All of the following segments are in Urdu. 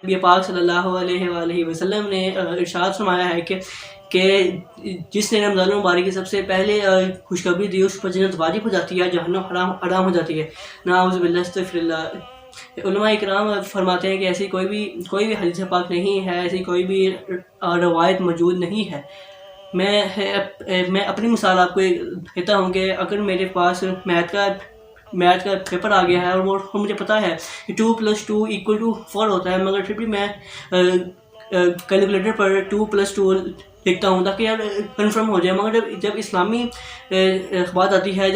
نبی پاک صلی اللہ علیہ وآلہ وسلم نے ارشاد فرمایا ہے کہ جس نے رمضان المبارک کی سب سے پہلے خوشخبری دی اس پر جنت واجب ہو جاتی ہے، جہنم حرام ہو جاتی ہے۔ نعوذ باللہ، استغفر اللہ۔ علماء اکرام فرماتے ہیں کہ ایسی کوئی بھی حدیث پاک نہیں ہے، ایسی کوئی بھی روایت موجود نہیں ہے۔ میں اپنی مثال آپ کو دیتا ہوں کہ اگر میرے پاس میتھ کا پیپر آ گیا ہے اور وہ مجھے پتا ہے کہ 2+2=4 ہوتا ہے، مگر پھر بھی میں کیلکولیٹر پر 2+2 لکھتا ہوں تاکہ یار کنفرم ہو جائے، مگر جب اسلامی بات آتی ہے،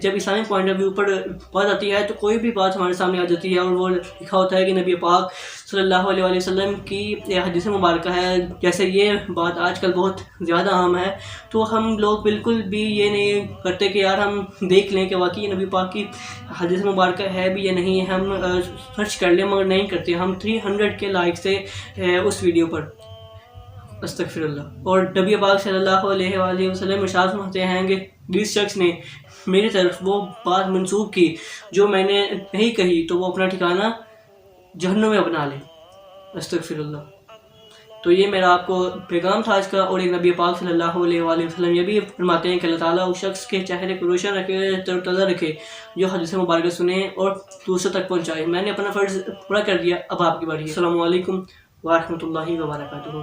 جب اسلامی پوائنٹ آف ویو پر بات آتی ہے تو کوئی بھی بات ہمارے سامنے آ جاتی ہے اور وہ لکھا ہوتا ہے کہ نبی پاک صلی اللہ علیہ وآلہ وسلم کی حدیث مبارکہ ہے، جیسے یہ بات آج کل بہت زیادہ عام ہے، تو ہم لوگ بالکل بھی یہ نہیں کرتے کہ یار ہم دیکھ لیں کہ واقعی نبی پاک کی حدیث مبارکہ ہے بھی یا نہیں ہے، ہم سرچ کر لیں، مگر نہیں کرتے۔ ہم 300 کے لائک سے اس ویڈیو پر، استغفر اللہ۔ اور نبی پاک صلی اللہ علیہ وآلہ وسلم ارشاد فرماتے ہیں کہ جس شخص نے میری طرف وہ بات منسوخ کی جو میں نے نہیں کہی تو وہ اپنا ٹھکانہ جہنم میں بنا لے، استغفر اللہ۔ تو یہ میرا آپ کو پیغام تھا آج کا۔ اور ایک نبی پاک صلی اللہ علیہ وآلہ وسلم یہ بھی فرماتے ہیں کہ اللہ تعالیٰ اس شخص کے چہرے کو روشن رکھے، تروتازہ رکھے جو حدیث مبارکہ سنے اور دوسروں تک پہنچائے۔ میں نے اپنا فرض پورا کر دیا، اب آپ کی باری ہے۔ السلام علیکم ورحمۃ اللہ وبرکاتہ۔